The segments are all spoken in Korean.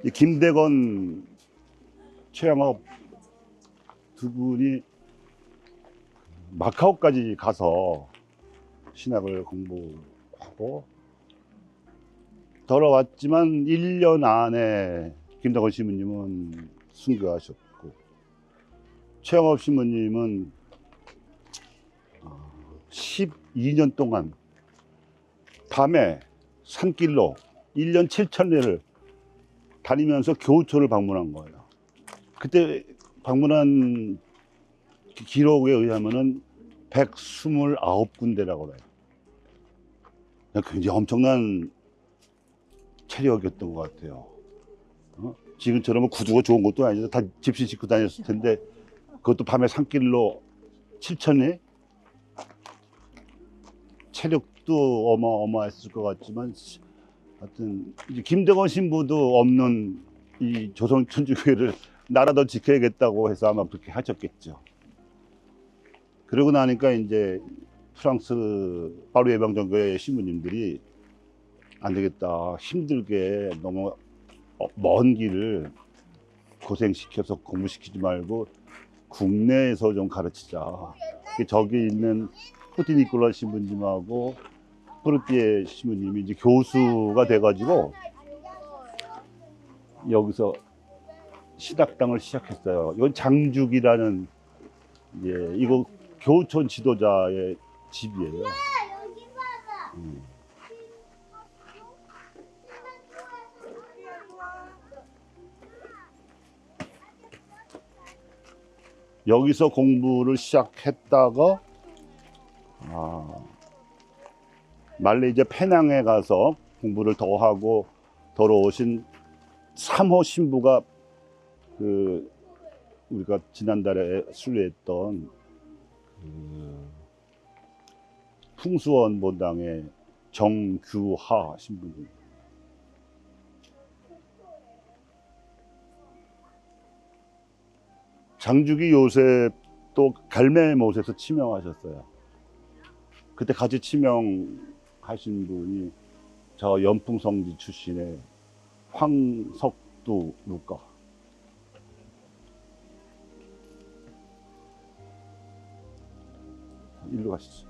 이 김대건, 최영업 두 분이 마카오까지 가서 신학을 공부하고 돌아왔지만 1년 안에 김대건 신부님은 순교하셨고, 최영업 신부님은 12년 동안 밤에 산길로 1년 7천리를 다니면서 교우초를 방문한 거예요. 그때 방문한 기록에 의하면은 129군데라고 해요. 굉장히 엄청난 체력이었던 것 같아요. 지금처럼 구두가 좋은 것도 아니죠. 다 집신 신고 다녔을 텐데, 그것도 밤에 산길로 7천리. 체력도 어마어마했을 것 같지만, 하여튼 이제 김대건 신부도 없는 이 조선 천주교회를 나라도 지켜야겠다고 해서 아마 그렇게 하셨겠죠. 그러고 나니까 이제 프랑스 파리 예방전교회 신부님들이 안 되겠다, 힘들게 너무 먼 길을 고생시켜서 공부시키지 말고 국내에서 좀 가르치자. 저기 있는 포티니콜라 신부님하고 포르티에 신부님이 이제 교수가 돼가지고 여기서 신학당을 시작했어요. 이건 장죽이라는, 이거 교촌 지도자의 집이에요. 여기서 공부를 시작했다가 말레이시아 페낭에 가서 공부를 더 하고 돌아오신 3호 신부가 우리가 지난달에 순례했던 풍수원 본당의 정규하 신부님. 장주기 요셉도 갈매못에서 치명하셨어요. 그때 같이 치명하신 분이 저 연풍성지 출신의 황석두 루가. 일로 가시죠.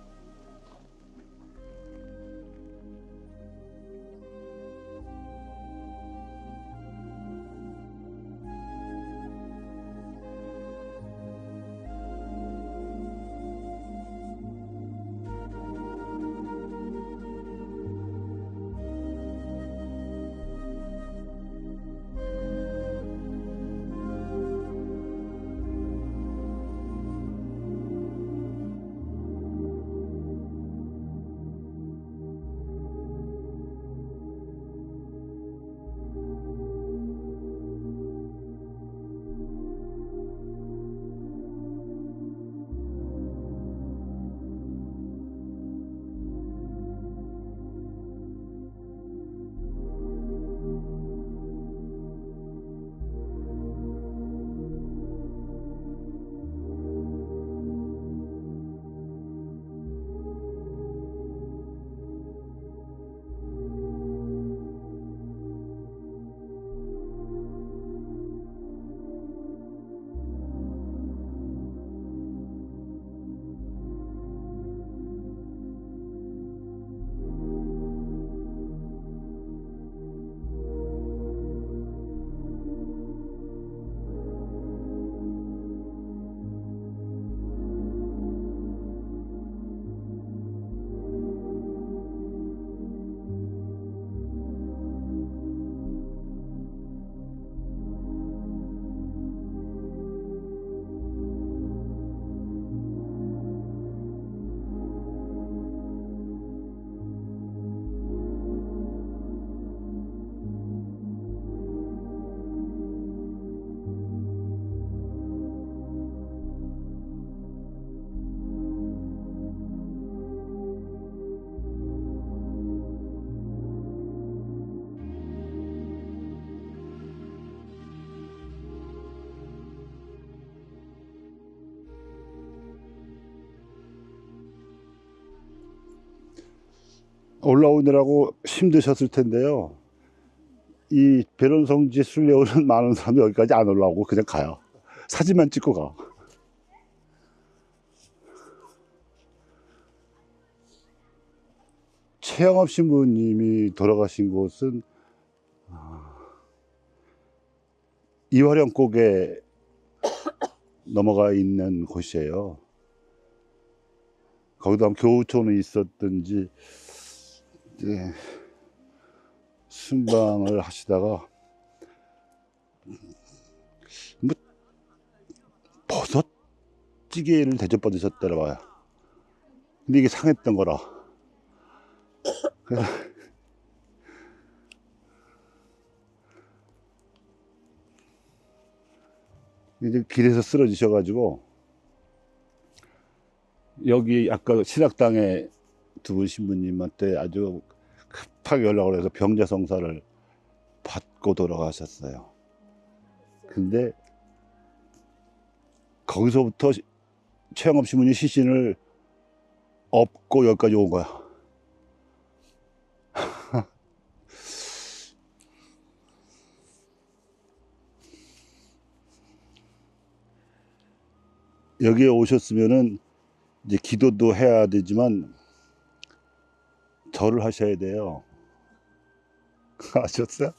올라오느라고 힘드셨을 텐데요. 이 배론성지 순례 오는 많은 사람이 여기까지 안 올라오고 그냥 가요. 사진만 찍고 가. 최영업 신부님이 돌아가신 곳은 이화령곡에 넘어가 있는 곳이에요. 거기도 한 교우촌이 있었든지 이제 순방을 하시다가 뭐 버섯찌개를 대접받으셨더라 봐요. 근데 이게 상했던 거라. 그래서 이제 길에서 쓰러지셔가지고 여기 아까 신학당에 두 분 신부님한테 아주 급하게 연락을 해서 병자성사를 받고 돌아가셨어요. 근데 거기서부터 최영업 신부님 시신을 업고 여기까지 온 거야. 여기에 오셨으면은 이제 기도도 해야 되지만 절을 하셔야 돼요. 아셨어요?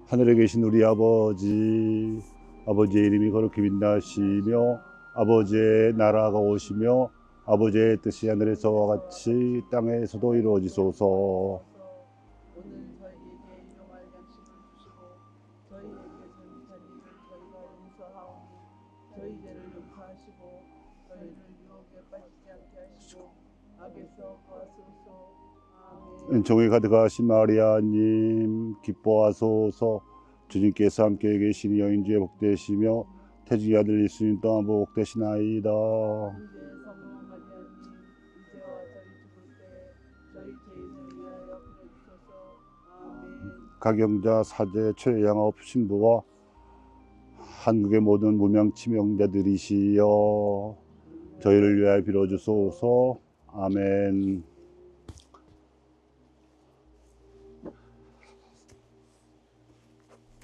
하늘에 계신 우리 아버지, 아버지의 이름이 거룩히 빛나시며 아버지의 나라가 오시며 아버지의 뜻이 하늘에서와 같이 땅에서도 이루어지소서. 오늘 저희에게 일용할 양식을 주시고 저희에게 잘못한 일을 저희가 용서하오니 저희 죄를 용서하시고 저희를 유혹에 빠지지 않게 하시고 악에서 구하소서. 아멘. 은총이 가득하신 마리아님 기뻐하소서. 주님께서 함께 계시니 여인 중에 복되시며 태중의 아들 예수님 또한 복되시나이다. 이제 성모 마리아님 이제와 저희 죽을 때 저희 죄인을 위하여 빌어주소서. 아멘. 가경자 사제 최양업 신부와 한국의 모든 무명 치명자들이시여 저희를 위하여 빌어주소서. 아멘.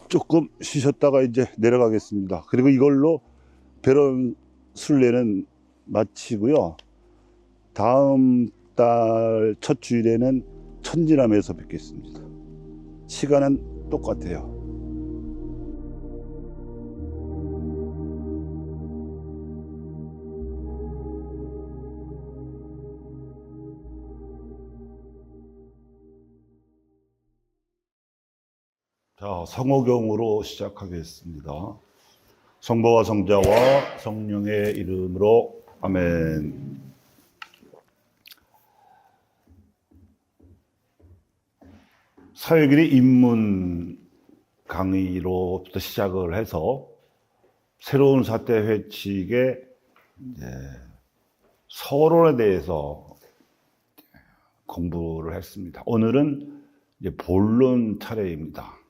조금 쉬셨다가 이제 내려가겠습니다. 그리고 이걸로 배론 순례는 마치고요. 다음 달 첫 주일에는 천지남에서 뵙겠습니다. 시간은 똑같아요. 자, 성호경으로 시작하겠습니다. 성부와 성자와 성령의 이름으로 아멘. 사회길이 입문 강의로부터 시작을 해서 새로운 사태 회칙의 서론에 대해서 공부를 했습니다. 오늘은 이제 본론 차례입니다.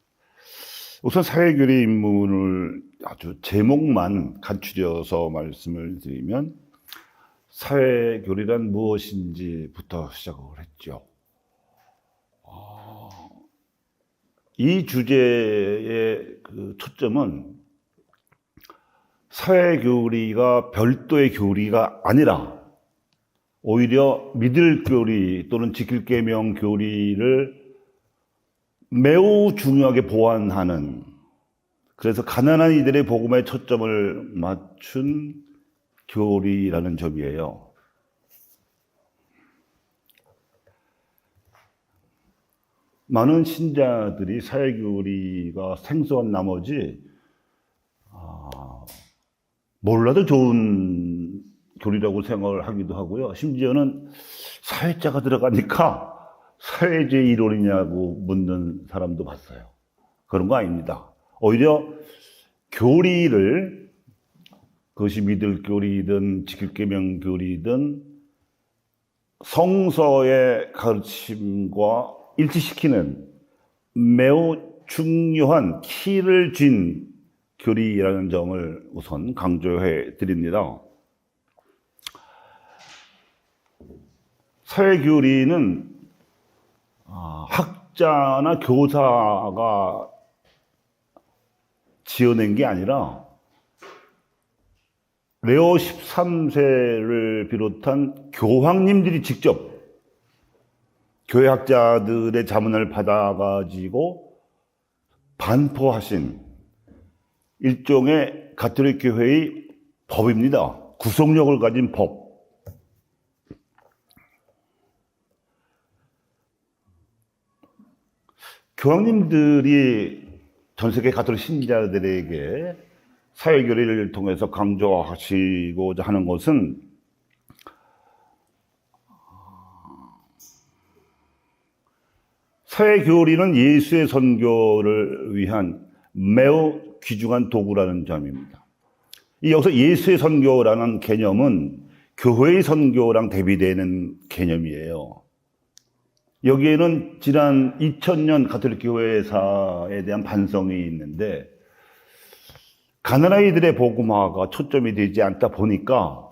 우선 사회교리 입문을 아주 제목만 간추려서 말씀을 드리면 사회교리란 무엇인지부터 시작을 했죠. 이 주제의 그 초점은 사회교리가 별도의 교리가 아니라 오히려 믿을 교리 또는 지킬 계명 교리를 매우 중요하게 보완하는, 그래서 가난한 이들의 복음에 초점을 맞춘 교리라는 점이에요. 많은 신자들이 사회교리가 생소한 나머지 몰라도 좋은 교리라고 생각을 하기도 하고요. 심지어는 사회자가 들어가니까 사회주의 이론이냐고 묻는 사람도 봤어요. 그런 거 아닙니다. 오히려 교리를, 그것이 믿을 교리든 지킬 계명 교리든 성서의 가르침과 일치시키는 매우 중요한 키를 쥔 교리라는 점을 우선 강조해 드립니다. 사회교리는 학자나 교사가 지어낸 게 아니라 레오 13세를 비롯한 교황님들이 직접 교회학자들의 자문을 받아가지고 반포하신 일종의 가톨릭 교회의 법입니다. 구속력을 가진 법. 교황님들이 전 세계 가톨릭 신자들에게 사회교리를 통해서 강조하시고자 하는 것은 사회교리는 예수의 선교를 위한 매우 귀중한 도구라는 점입니다. 여기서 예수의 선교라는 개념은 교회의 선교랑 대비되는 개념이에요. 여기에는 지난 2000년 가톨릭 교회사에 대한 반성이 있는데, 가난아이들의 복음화가 초점이 되지 않다 보니까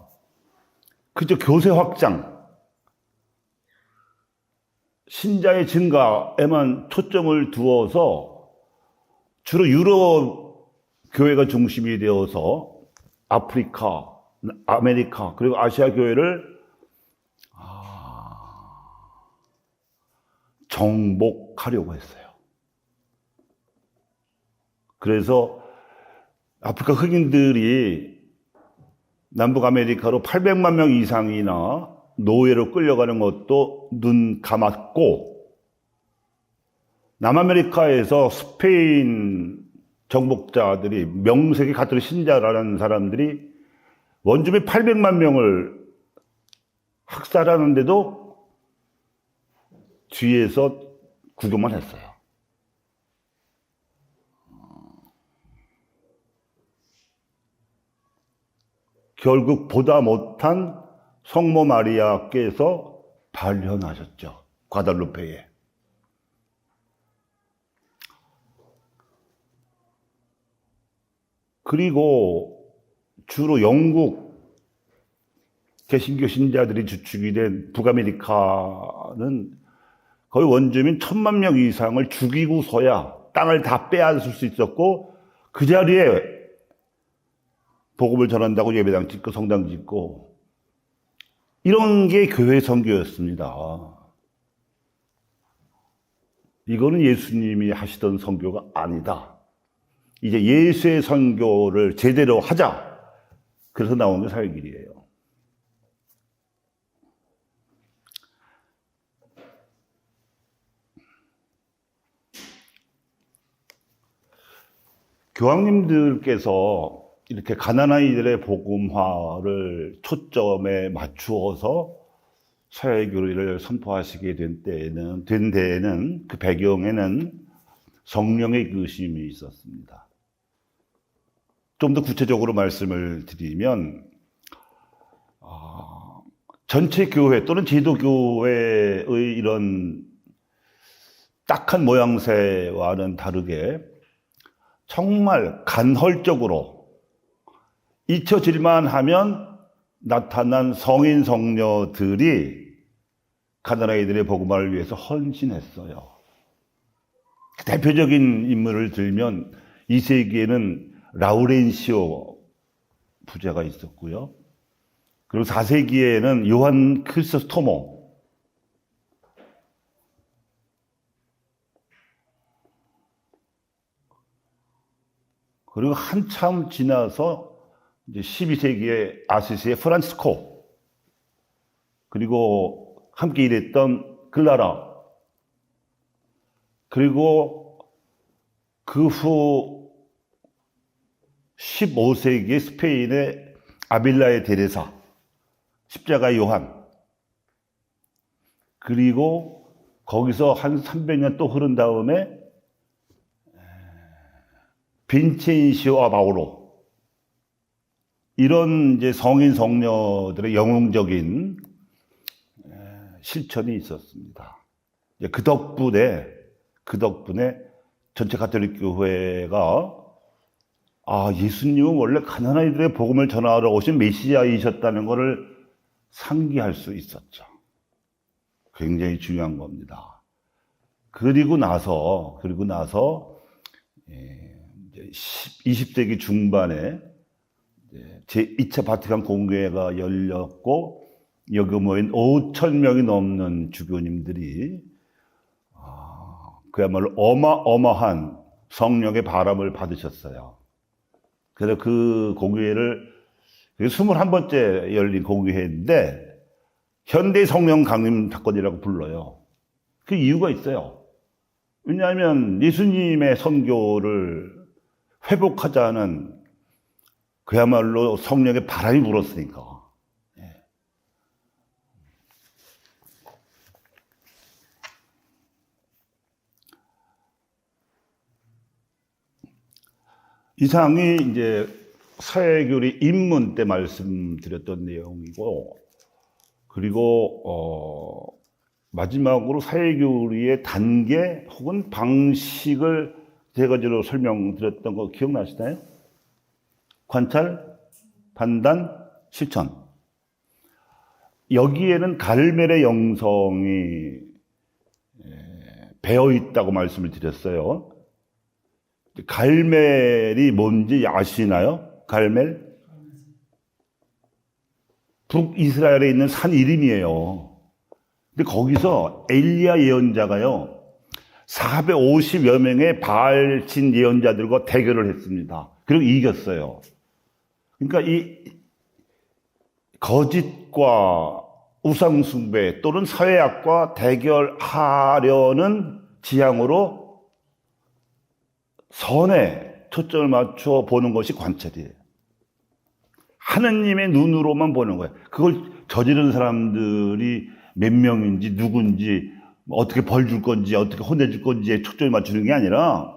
그저 교세 확장, 신자의 증가에만 초점을 두어서 주로 유럽 교회가 중심이 되어서 아프리카, 아메리카, 그리고 아시아 교회를 정복하려고 했어요. 그래서 아프리카 흑인들이 남북 아메리카로 800만 명 이상이나 노예로 끌려가는 것도 눈 감았고, 남아메리카에서 스페인 정복자들이 명색이 가톨릭 신자라는 사람들이 원주민 800만 명을 학살하는데도 뒤에서 구경만 했어요. 결국 보다 못한 성모 마리아께서 발현하셨죠. 과달루페에. 그리고 주로 영국 개신교 신자들이 주축이 된 북아메리카는 거의 원주민 1000만 명 이상을 죽이고서야 땅을 다 빼앗을 수 있었고, 그 자리에 복음을 전한다고 예배당 짓고 성당 짓고, 이런 게 교회 선교였습니다. 이거는 예수님이 하시던 선교가 아니다. 이제 예수의 선교를 제대로 하자. 그래서 나온 게 사회길이에요. 교황님들께서 이렇게 가난아이들의 복음화를 초점에 맞추어서 사회교리를 선포하시게 된 데에는 그 배경에는 성령의 의심이 있었습니다. 좀 더 구체적으로 말씀을 드리면, 전체 교회 또는 제도교회의 이런 딱한 모양새와는 다르게 정말 간헐적으로 잊혀질만 하면 나타난 성인 성녀들이 가난아이들의 복음화를 위해서 헌신했어요. 대표적인 인물을 들면 2세기에는 라우렌시오 부자가 있었고요. 그리고 4세기에는 요한 크리소스토모, 그리고 한참 지나서 이제 12세기에 아시시의 프란치스코, 그리고 함께 일했던 글라라, 그리고 그 후 15세기 스페인의 아빌라의 데레사, 십자가 요한, 그리고 거기서 한 300년 또 흐른 다음에 빈첸시오 아바오로, 이런 이제 성인 성녀들의 영웅적인 실천이 있었습니다. 그 덕분에 전체 가톨릭 교회가 예수님은 원래 가난한 이들의 복음을 전하러 오신 메시아이셨다는 것을 상기할 수 있었죠. 굉장히 중요한 겁니다. 그리고 나서 20세기 중반에 제2차 바티칸 공회가 열렸고, 여기 모인 5,000명이 넘는 주교님들이 그야말로 어마어마한 성령의 바람을 받으셨어요. 그래서 그 공회를 21번째 열린 공회인데 현대 성령 강림 사건이라고 불러요. 그 이유가 있어요. 왜냐하면 예수님의 선교를 회복하자는 그야말로 성령의 바람이 불었으니까. 이상이 이제 사회교리 입문 때 말씀드렸던 내용이고, 그리고 마지막으로 사회교리의 단계 혹은 방식을 세 가지로 설명드렸던 거 기억나시나요? 관찰, 판단, 실천. 여기에는 갈멜의 영성이 배어 있다고 말씀을 드렸어요. 갈멜이 뭔지 아시나요? 갈멜? 북이스라엘에 있는 산 이름이에요. 근데 거기서 엘리야 예언자가요, 450여 명의 바알신 예언자들과 대결을 했습니다. 그리고 이겼어요. 그러니까 이 거짓과 우상숭배 또는 사회악과 대결하려는 지향으로 선에 초점을 맞춰 보는 것이 관찰이에요. 하느님의 눈으로만 보는 거예요. 그걸 저지른 사람들이 몇 명인지 누군지 어떻게 벌 줄 건지 어떻게 혼내줄 건지에 초점을 맞추는 게 아니라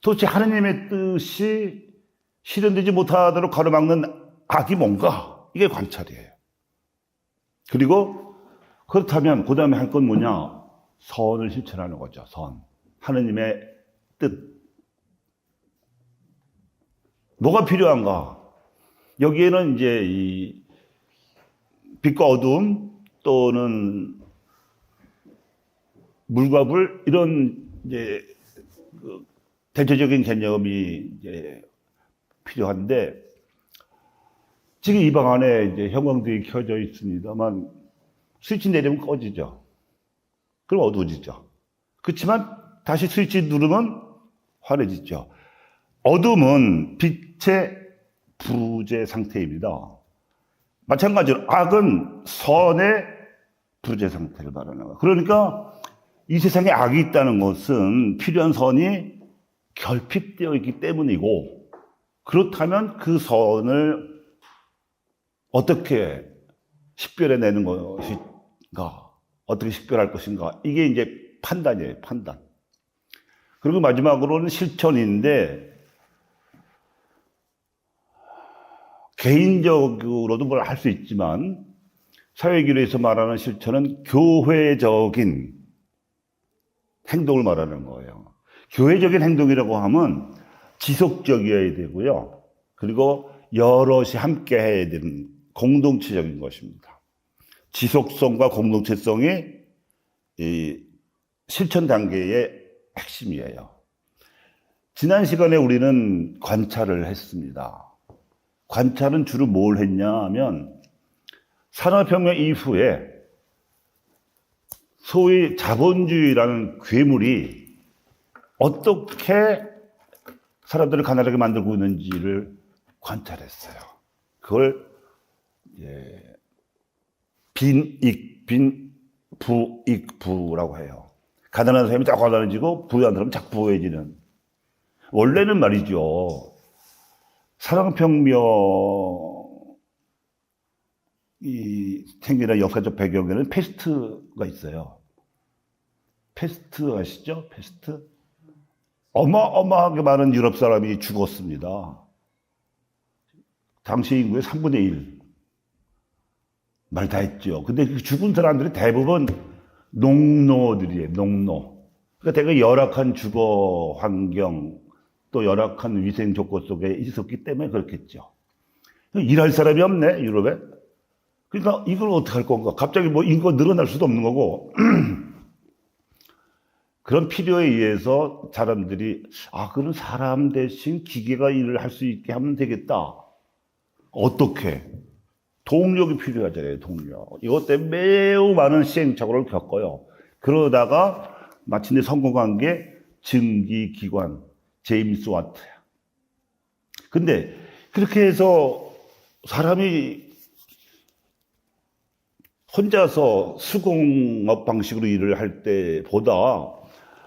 도대체 하느님의 뜻이 실현되지 못하도록 가로막는 악이 뭔가, 이게 관찰이에요. 그리고 그렇다면 그 다음에 할 건 뭐냐? 선을 실천하는 거죠. 선. 하느님의 뜻. 뭐가 필요한가? 여기에는 이제 이 빛과 어둠 또는 물과 불, 이런 이제 그 대체적인 개념이 이제 필요한데, 지금 이 방 안에 이제 형광등이 켜져 있습니다만 스위치 내리면 꺼지죠. 그럼 어두워지죠. 그렇지만 다시 스위치 누르면 환해지죠. 어둠은 빛의 부재 상태입니다. 마찬가지로 악은 선의 부재 상태를 말하는 거예요. 그러니까 이 세상에 악이 있다는 것은 필요한 선이 결핍되어 있기 때문이고, 그렇다면 그 선을 어떻게 식별해내는 것인가, 어떻게 식별할 것인가, 이게 이제 판단이에요. 판단. 그리고 마지막으로는 실천인데, 개인적으로도 뭘 할 수 있지만 사회교리에서 말하는 실천은 교회적인 행동을 말하는 거예요. 교회적인 행동이라고 하면 지속적이어야 되고요. 그리고 여럿이 함께 해야 되는 공동체적인 것입니다. 지속성과 공동체성이 이 실천 단계의 핵심이에요. 지난 시간에 우리는 관찰을 했습니다. 관찰은 주로 뭘 했냐 하면, 산업혁명 이후에 소위 자본주의라는 괴물이 어떻게 사람들을 가난하게 만들고 있는지를 관찰했어요. 그걸 빈익, 부익부라고 해요. 가난한 사람이 자꾸 가난해지고 부유한 사람은 자꾸 부유해지는. 원래는 말이죠, 사랑평명 이 생기는 역사적 배경에는 패스트가 있어요. 패스트 아시죠? 패스트? 어마어마하게 많은 유럽 사람이 죽었습니다. 당시 인구의 3분의 1. 말 다 했죠. 근데 그 죽은 사람들이 대부분 농노들이에요, 농노. 그러니까 되게 열악한 주거 환경, 또 열악한 위생 조건 속에 있었기 때문에 그렇겠죠. 일할 사람이 없네, 유럽에. 그러니까 이걸 어떻게 할 건가? 갑자기 뭐 인구가 늘어날 수도 없는 거고. 그런 필요에 의해서 사람들이, 그런 사람 대신 기계가 일을 할 수 있게 하면 되겠다. 어떻게? 동력이 필요하잖아요, 동력. 이것 때문에 매우 많은 시행착오를 겪어요. 그러다가 마침내 성공한 게 증기기관, 제임스 와트야. 근데 그렇게 해서 사람이 혼자서 수공업 방식으로 일을 할 때보다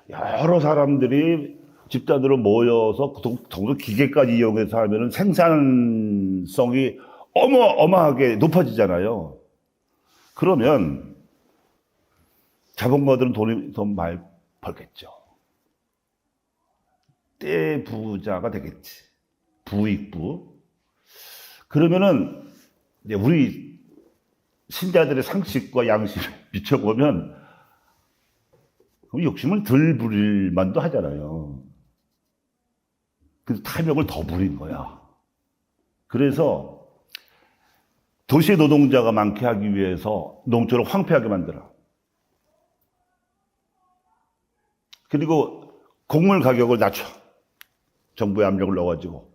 여러 사람들이 집단으로 모여서 더욱더 기계까지 이용해서 하면 생산성이 어마어마하게 높아지잖아요. 그러면 자본가들은 돈이 더 많이 벌겠죠. 떼부자가 되겠지. 부익부. 그러면은 이제 우리 신자들의 상식과 양심을 비춰보면 욕심을 덜 부릴 만도 하잖아요. 그래서 탐욕을 더 부린 거야. 그래서 도시 노동자가 많게 하기 위해서 농촌을 황폐하게 만들어. 그리고 곡물 가격을 낮춰. 정부의 압력을 넣어가지고.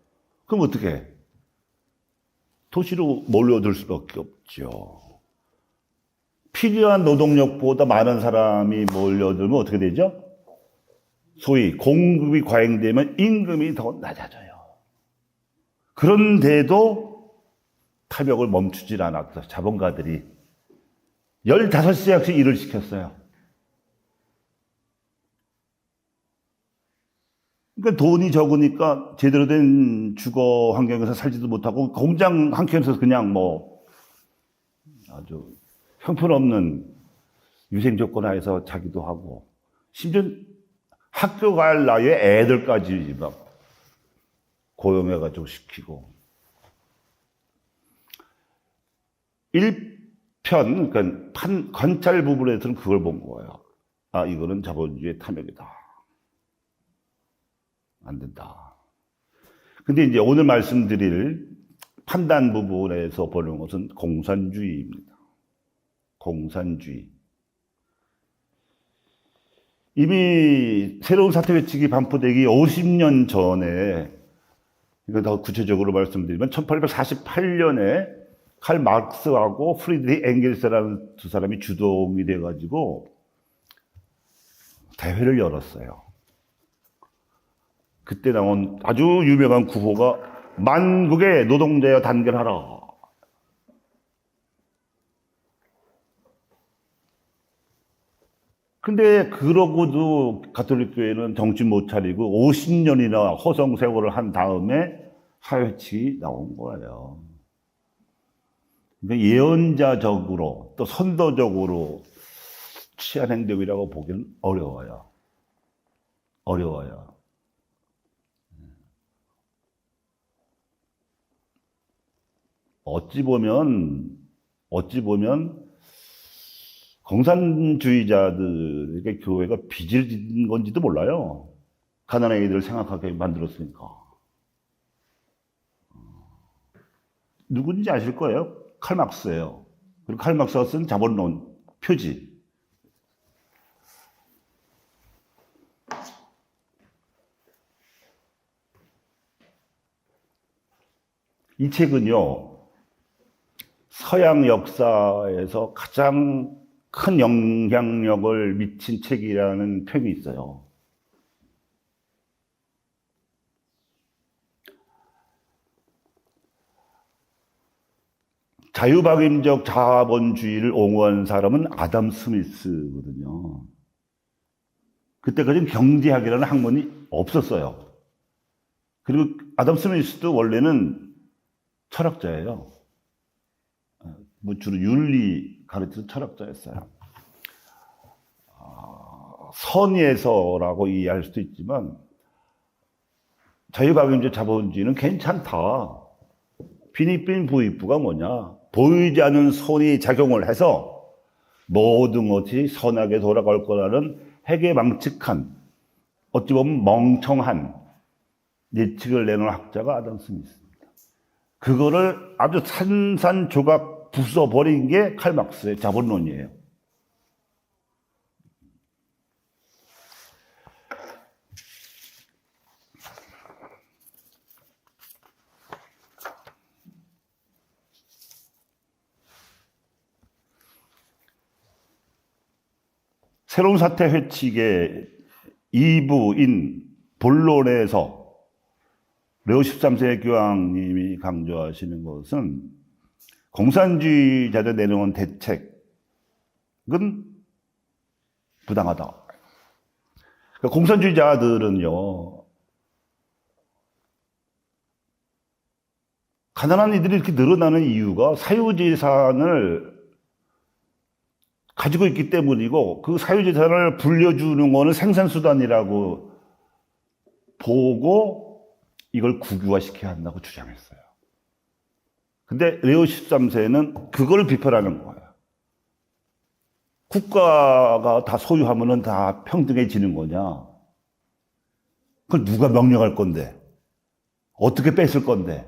그럼 어떻게 해? 도시로 몰려들 수밖에 없죠. 필요한 노동력보다 많은 사람이 몰려들면 어떻게 되죠? 소위 공급이 과잉되면 임금이 더 낮아져요. 그런데도 탐욕을 멈추질 않았어. 자본가들이 15시간씩 일을 시켰어요. 그러니까 돈이 적으니까 제대로 된 주거 환경에서 살지도 못하고 공장 한 켠에서 그냥 뭐 아주 형편없는 위생 조건 하에서 자기도 하고 심지어 학교 갈 나이에 애들까지 막 고용해가지고 시키고 1편, 그러니까 관찰 부분에서는 그걸 본 거예요. 이거는 자본주의의 탐욕이다. 안 된다. 근데 이제 오늘 말씀드릴 판단 부분에서 보는 것은 공산주의입니다. 공산주의. 이미 새로운 사태 회칙이 반포되기 50년 전에, 이거 더 구체적으로 말씀드리면 1848년에 칼 마르크스하고 프리드리히 엥겔스라는 두 사람이 주동이 돼가지고 대회를 열었어요. 그때 나온 아주 유명한 구호가 만국의 노동자여 단결하라. 근데 그러고도 가톨릭 교회는 정신 못 차리고 50년이나 허송세월을 한 다음에 사회칙이 나온 거예요. 그러니까 예언자적으로 또 선도적으로 취한 행동이라고 보기는 어려워요. 어려워요. 어찌 보면 공산주의자들에게 교회가 빚을 진 건지도 몰라요. 가난한 이들을 생각하게 만들었으니까. 누군지 아실 거예요. 칼 막스예요. 그리고 칼 막스가 쓴 자본론 표지. 이 책은요, 서양 역사에서 가장 큰 영향력을 미친 책이라는 평이 있어요. 자유박임적 자본주의를 옹호한 사람은 아담 스미스거든요. 그때까지는 경제학이라는 학문이 없었어요. 그리고 아담 스미스도 원래는 철학자예요. 뭐 주로 윤리 가르치는 철학자였어요. 선의에서라고 이해할 수도 있지만 자유박용제 자본주의는 괜찮다. 피니핀 부익부가 뭐냐? 보이지 않는 선이 작용을 해서 모든 것이 선하게 돌아갈 거라는 해괴망측한, 어찌 보면 멍청한 예측을 내놓은 학자가 아담 스미스입니다. 그거를 아주 산산조각 부숴버린 게 칼 막스의 자본론이에요. 새로운 사태 회칙의 2부인 본론에서 레오 13세 교황님이 강조하시는 것은 공산주의자들 내놓은 대책은 부당하다. 그러니까 공산주의자들은요, 가난한 이들이 이렇게 늘어나는 이유가 사유재산을 가지고 있기 때문이고, 그 사유재산을 불려주는 거는 생산수단이라고 보고 이걸 국유화시켜야 한다고 주장했어요. 근데 레오 13세는 그걸 비판하는 거예요. 국가가 다 소유하면은 다 평등해지는 거냐? 그걸 누가 명령할 건데? 어떻게 뺏을 건데?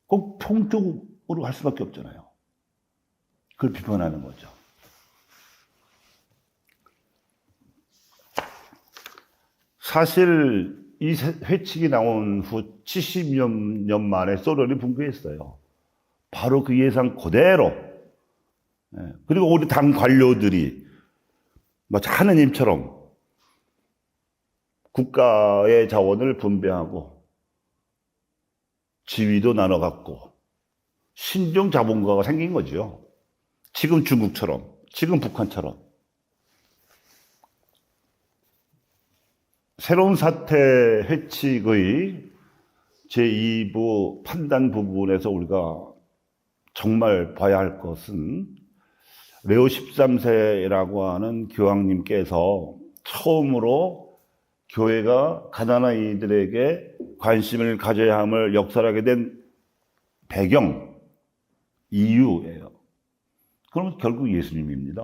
꼭 평등으로 할 수밖에 없잖아요. 그걸 비판하는 거죠. 사실 이 회칙이 나온 후 70여 년 만에 소련이 붕괴했어요. 바로 그 예상 그대로. 그리고 우리 당 관료들이 마치 하느님처럼 국가의 자원을 분배하고 지위도 나눠 갖고 신종 자본가가 생긴 거죠. 지금 중국처럼, 지금 북한처럼. 새로운 사태 회칙의 제2부 판단 부분에서 우리가 정말 봐야 할 것은 레오 13세라고 하는 교황님께서 처음으로 교회가 가난한 이들에게 관심을 가져야 함을 역설하게 된 배경, 이유예요. 그러면 결국 예수님입니다.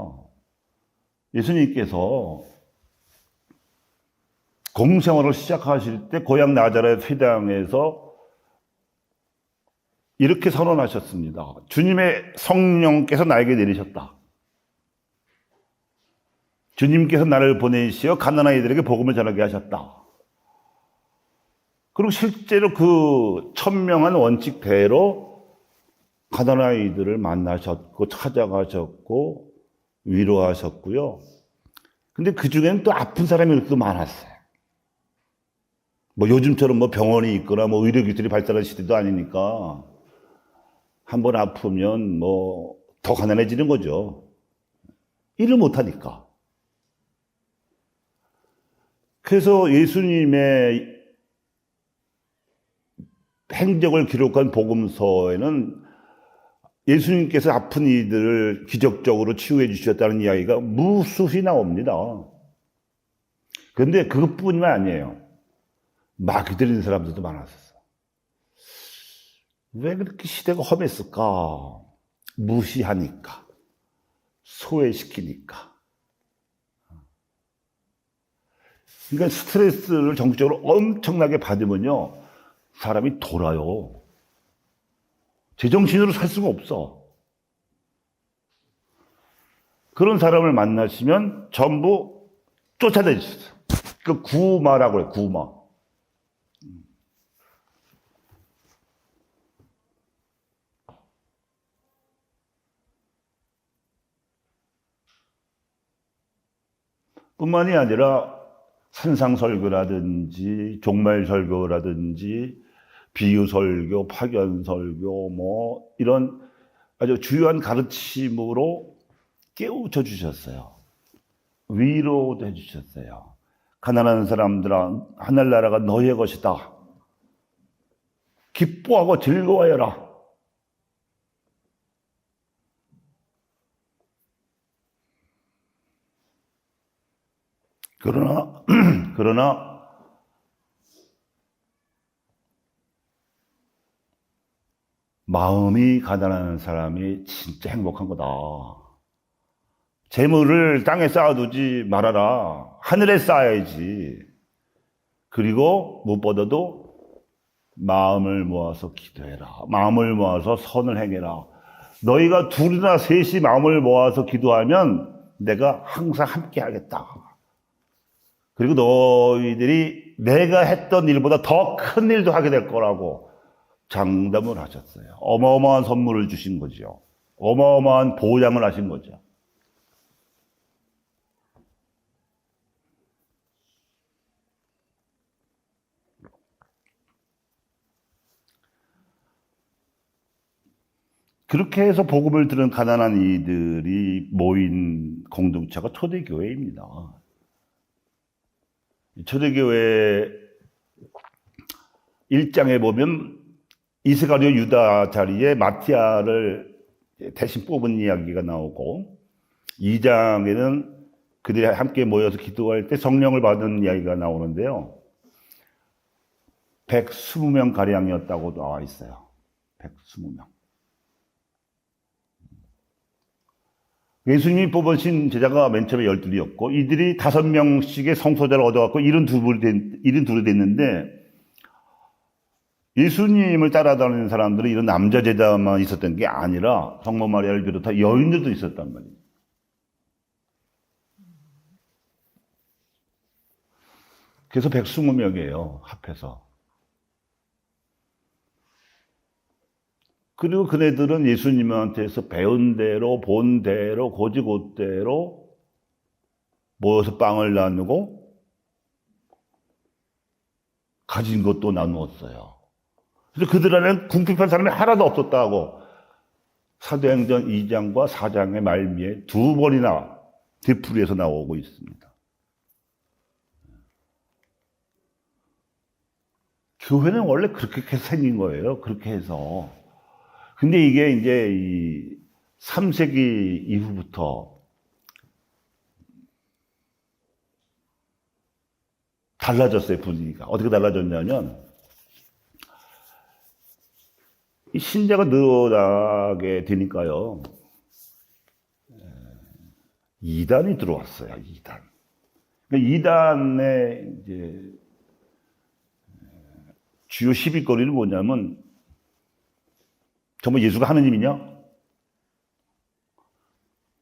예수님께서 공생활을 시작하실 때 고향 나자렛 회당에서 이렇게 선언하셨습니다. 주님의 성령께서 나에게 내리셨다. 주님께서 나를 보내시어 가난한 이들에게 복음을 전하게 하셨다. 그리고 실제로 그 천명한 원칙대로 가난한 이들을 만나셨고 찾아가셨고 위로하셨고요. 근데 그 중에는 또 아픈 사람이 그렇게 많았어요. 뭐 요즘처럼 뭐 병원이 있거나 뭐 의료기술이 발달한 시대도 아니니까 한 번 아프면 뭐 더 가난해지는 거죠. 일을 못하니까. 그래서 예수님의 행적을 기록한 복음서에는 예수님께서 아픈 이들을 기적적으로 치유해 주셨다는 이야기가 무수히 나옵니다. 그런데 그것뿐만 아니에요. 마귀 들리는 사람들도 많았었어. 왜 그렇게 시대가 험했을까? 무시하니까, 소외시키니까. 그러니까 스트레스를 정신적으로 엄청나게 받으면요, 사람이 돌아요. 제정신으로 살 수가 없어. 그런 사람을 만나시면 전부 쫓아내주세요. 그 구마라고 해요, 구마. 뿐만이 아니라 산상설교라든지 종말설교라든지 비유설교, 파견설교 뭐 이런 아주 주요한 가르침으로 깨우쳐 주셨어요. 위로도 해주셨어요. 가난한 사람들아, 하늘나라가 너의 것이다. 기뻐하고 즐거워해라. 그러나 마음이 가난한 사람이 진짜 행복한 거다. 재물을 땅에 쌓아두지 말아라. 하늘에 쌓아야지. 그리고 무엇보다도 마음을 모아서 기도해라. 마음을 모아서 선을 행해라. 너희가 둘이나 셋이 마음을 모아서 기도하면 내가 항상 함께 하겠다. 그리고 너희들이 내가 했던 일보다 더 큰 일도 하게 될 거라고 장담을 하셨어요. 어마어마한 선물을 주신 거죠. 어마어마한 보장을 하신 거죠. 그렇게 해서 복음을 들은 가난한 이들이 모인 공동체가 초대교회입니다. 초대교회 1장에 보면 이스가랴 유다 자리에 마티아를 대신 뽑은 이야기가 나오고 2장에는 그들이 함께 모여서 기도할 때 성령을 받은 이야기가 나오는데요. 120명 가량이었다고 나와 있어요. 120명. 예수님이 뽑으신 제자가 맨 처음에 12이었고 이들이 5명씩의 성소자를 얻어갖고 72이 됐는데 예수님을 따라다니는 사람들은 이런 남자 제자만 있었던 게 아니라 성모 마리아를 비롯한 여인들도 있었단 말이에요. 그래서 120명이에요. 합해서. 그리고 그네들은 예수님한테서 배운 대로, 본 대로, 고지고대로 모여서 빵을 나누고 가진 것도 나누었어요. 그래서 그들 안에는 궁핍한 사람이 하나도 없었다고 사도행전 2장과 4장의 말미에 2번이나 되풀이해서 나오고 있습니다. 교회는 원래 그렇게 생긴 거예요. 그렇게 해서. 근데 이게 이제 이 3세기 이후부터 달라졌어요, 분위기가. 어떻게 달라졌냐면, 이 신자가 늘어나게 되니까요, 이단이 들어왔어요, 이단. 그러니까 이단의 이제 주요 시비거리는 뭐냐면, 정말 예수가 하느님이냐?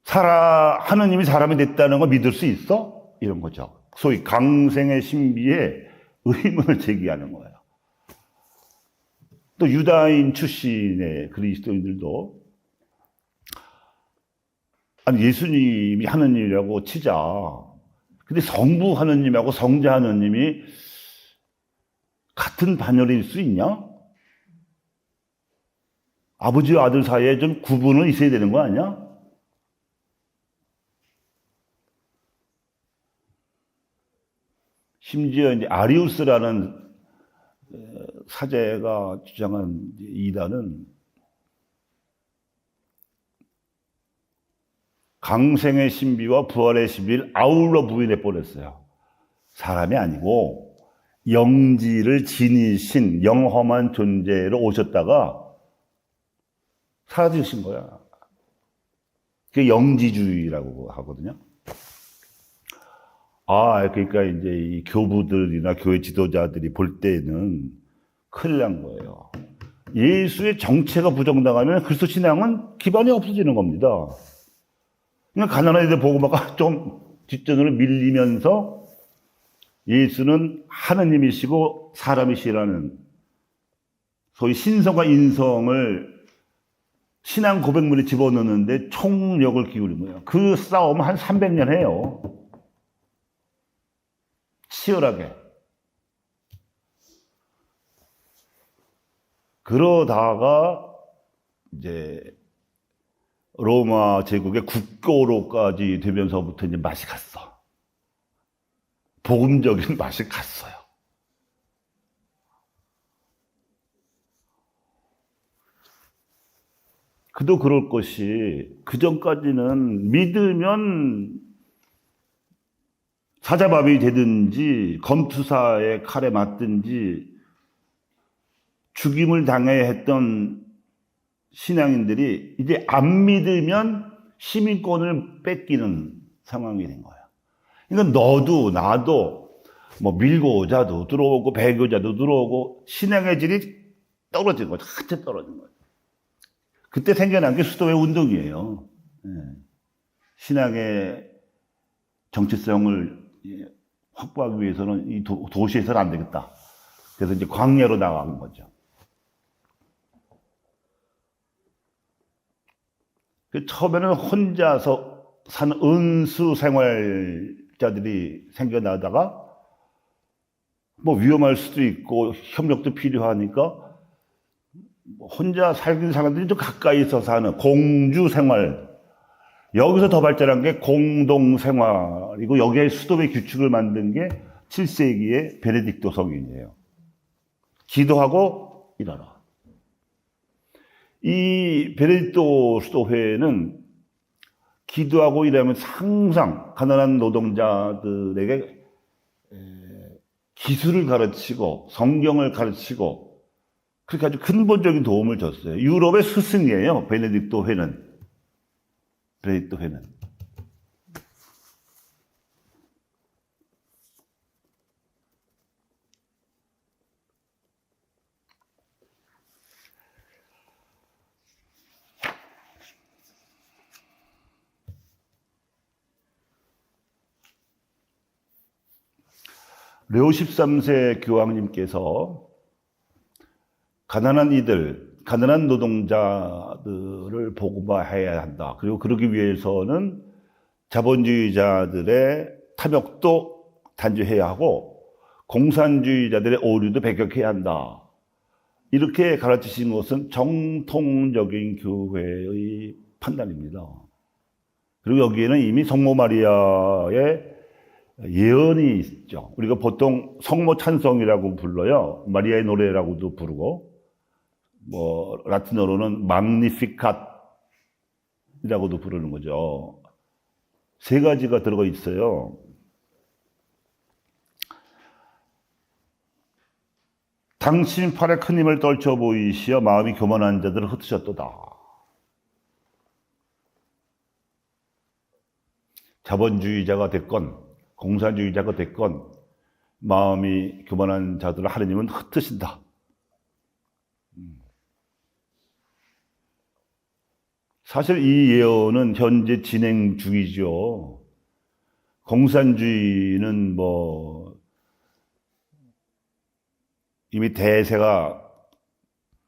하느님이 사람이 됐다는 걸 믿을 수 있어? 이런 거죠. 소위 강생의 신비에 의문을 제기하는 거예요. 또 유다인 출신의 그리스도인들도 아니 예수님이 하느님이라고 치자. 근데 성부 하느님하고 성자 하느님이 같은 반열일 수 있냐? 아버지와 아들 사이에 좀 구분은 있어야 되는 거 아니야? 심지어 이제 아리우스라는 사제가 주장한 이단은 강생의 신비와 부활의 신비를 아울러 부인해 버렸어요. 사람이 아니고 영지를 지니신 영험한 존재로 오셨다가 사라지신 거야. 그게 영지주의라고 하거든요. 그러니까 이제 이 교부들이나 교회 지도자들이 볼 때는 큰일 난 거예요. 예수의 정체가 부정당하면 그리스도 신앙은 기반이 없어지는 겁니다. 그러니까 가난한 애들 보고막 좀 뒷전으로 밀리면서 예수는 하느님이시고 사람이시라는 소위 신성과 인성을 신앙 고백물에 집어넣는데 총력을 기울인 거예요. 그 싸움은 한 300년 해요. 치열하게. 그러다가 이제 로마 제국의 국교로까지 되면서부터 이제 맛이 갔어. 복음적인 맛이 갔어요. 그도 그럴 것이 그 전까지는 믿으면 사자밥이 되든지 검투사의 칼에 맞든지 죽임을 당해야 했던 신앙인들이 이제 안 믿으면 시민권을 뺏기는 상황이 된 거야. 그러니까 너도 나도 뭐 밀고자도 들어오고 배교자도 들어오고 신앙의 질이 떨어진 거죠. 한참 떨어진 거죠. 그때 생겨난 게 수도회 운동이에요. 신앙의 정체성을 확보하기 위해서는 이 도시에서는 안 되겠다. 그래서 이제 광야로 나간 거죠. 처음에는 혼자서 사는 은수 생활자들이 생겨나다가 뭐 위험할 수도 있고 협력도 필요하니까 혼자 살긴 사람들이 좀 가까이서 사는 공주 생활. 여기서 더 발전한 게 공동 생활이고 여기에 수도회 규칙을 만든 게 7세기의 베네딕토 성인이에요. 기도하고 일하라. 이 베네딕토 수도회는 기도하고 일하면서 항상 가난한 노동자들에게 기술을 가르치고 성경을 가르치고 그렇게 아주 근본적인 도움을 줬어요. 유럽의 스승이에요. 베네딕토 회는. 베네딕토 회는. 레오 13세 교황님께서 가난한 이들, 가난한 노동자들을 복음화해야 한다. 그리고 그러기 위해서는 자본주의자들의 탐욕도 단죄해야 하고 공산주의자들의 오류도 배격해야 한다. 이렇게 가르치신 것은 정통적인 교회의 판단입니다. 그리고 여기에는 이미 성모 마리아의 예언이 있죠. 우리가 보통 성모 찬송이라고 불러요. 마리아의 노래라고도 부르고, 뭐 라틴어로는 magnificat이라고도 부르는 거죠. 세 가지가 들어가 있어요. 당신 팔에 큰 힘을 떨쳐 보이시어 마음이 교만한 자들을 흩으셨도다. 자본주의자가 됐건 공산주의자가 됐건 마음이 교만한 자들을 하느님은 흩으신다. 사실 이 예언은 현재 진행 중이죠. 공산주의는 뭐 이미 대세가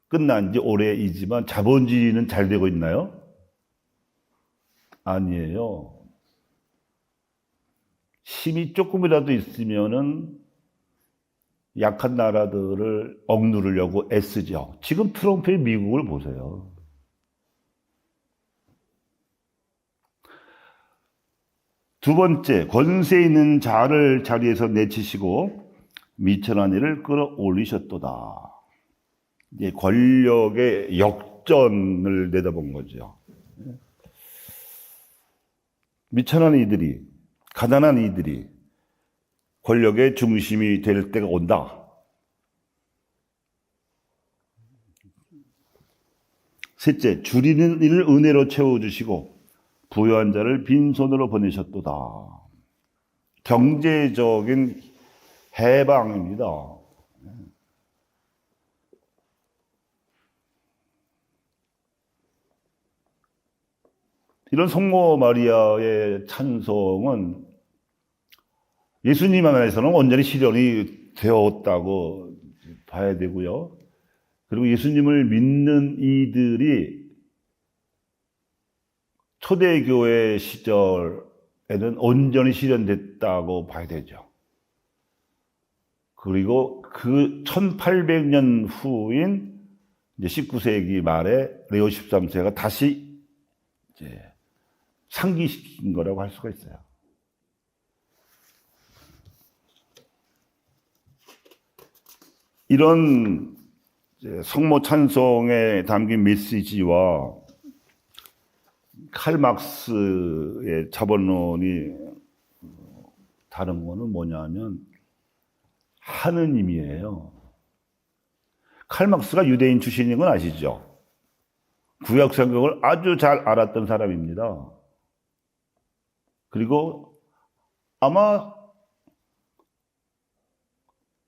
끝난 지 오래이지만 자본주의는 잘 되고 있나요? 아니에요. 힘이 조금이라도 있으면은 약한 나라들을 억누르려고 애쓰죠. 지금 트럼프의 미국을 보세요. 두 번째, 권세 있는 자를 자리에서 내치시고 미천한 이를 끌어올리셨도다. 이제 권력의 역전을 내다본 거죠. 미천한 이들이, 가난한 이들이 권력의 중심이 될 때가 온다. 셋째, 줄이는 이를 은혜로 채워주시고 부유한 자를 빈손으로 보내셨도다. 경제적인 해방입니다. 이런 성모 마리아의 찬송은 예수님 안에서는 온전히 실현이 되었다고 봐야 되고요. 그리고 예수님을 믿는 이들이 초대교회 시절에는 온전히 실현됐다고 봐야 되죠. 그리고 그 1800년 후인 이제 19세기 말에 레오 13세가 다시 이제 상기시킨 거라고 할 수가 있어요. 이런 성모 찬송에 담긴 메시지와 칼 막스의 자본론이 다른 거는 뭐냐면 하느님이에요. 칼 막스가 유대인 출신인 건 아시죠? 구약 성경을 아주 잘 알았던 사람입니다. 그리고 아마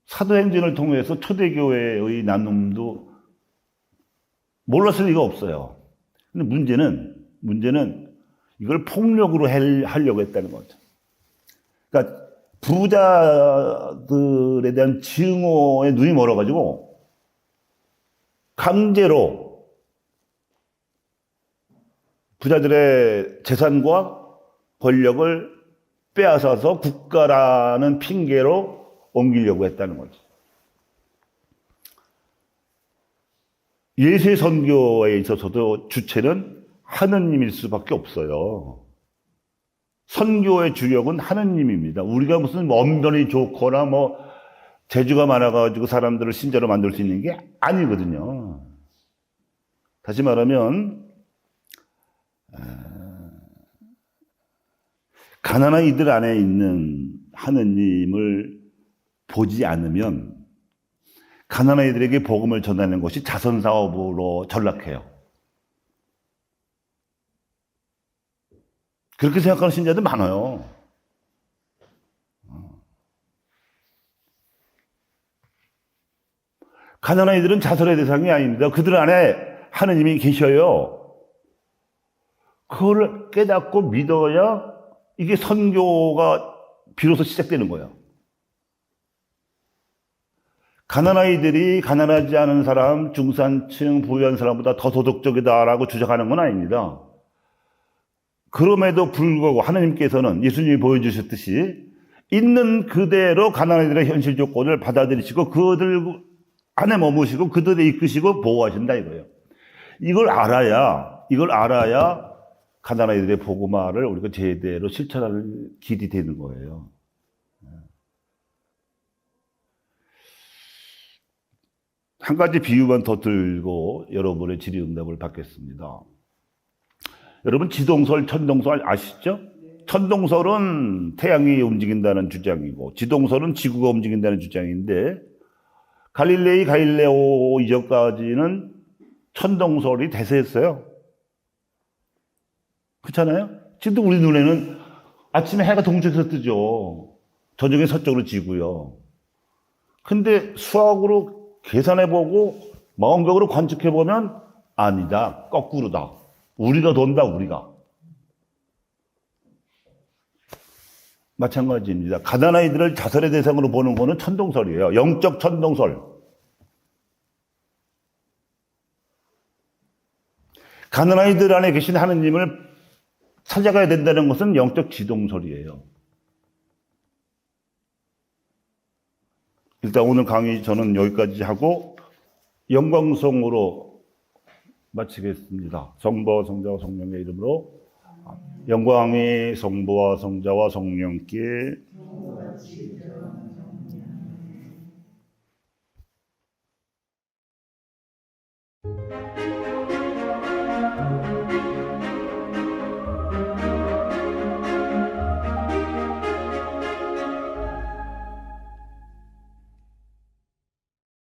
사도행전을 통해서 초대교회의 나눔도 몰랐을 리가 없어요. 근데 문제는 이걸 폭력으로 하려고 했다는 거죠. 그러니까 부자들에 대한 증오에 눈이 멀어가지고 강제로 부자들의 재산과 권력을 빼앗아서 국가라는 핑계로 옮기려고 했다는 거죠. 예수의 선교에 있어서도 주체는 하느님일 수밖에 없어요. 선교의 주력은 하느님입니다. 우리가 무슨 언변이 좋거나 뭐 재주가 많아가지고 사람들을 신자로 만들 수 있는 게 아니거든요. 다시 말하면 가난한 이들 안에 있는 하느님을 보지 않으면 가난한 이들에게 복음을 전하는 것이 자선사업으로 전락해요. 그렇게 생각하는 신자들 많아요. 가난한 이들은 자선의 대상이 아닙니다. 그들 안에 하느님이 계셔요. 그걸 깨닫고 믿어야 이게 선교가 비로소 시작되는 거예요. 가난한 이들이 가난하지 않은 사람, 중산층, 부유한 사람보다 더 도덕적이다라고 주장하는 건 아닙니다. 그럼에도 불구하고 하나님께서는 예수님이 보여주셨듯이 있는 그대로 가난한 이들의 현실 조건을 받아들이시고 그들 안에 머무시고 그들을 이끄시고 보호하신다 이거예요. 이걸 알아야 가난한 이들의 복음화를 우리가 제대로 실천할 길이 되는 거예요. 한 가지 비유만 더 들고 여러분의 질의응답을 받겠습니다. 여러분 지동설, 천동설 아시죠? 천동설은 태양이 움직인다는 주장이고 지동설은 지구가 움직인다는 주장인데 갈릴레오 이전까지는 천동설이 대세였어요. 그렇잖아요? 지금도 우리 눈에는 아침에 해가 동쪽에서 뜨죠. 저녁에 서쪽으로 지고요. 근데 수학으로 계산해보고 망원경으로 관측해보면 아니다. 거꾸로다. 우리가 돈다. 우리가. 마찬가지입니다. 가난한 이들을 자선의 대상으로 보는 거는 천동설이에요. 영적 천동설. 가난한 이들 안에 계신 하느님을 찾아가야 된다는 것은 영적 지동설이에요. 일단 오늘 강의 저는 여기까지 하고 영광송으로 마치겠습니다. 성부와 성자와 성령의 이름으로 영광이 성부와 성자와 성령께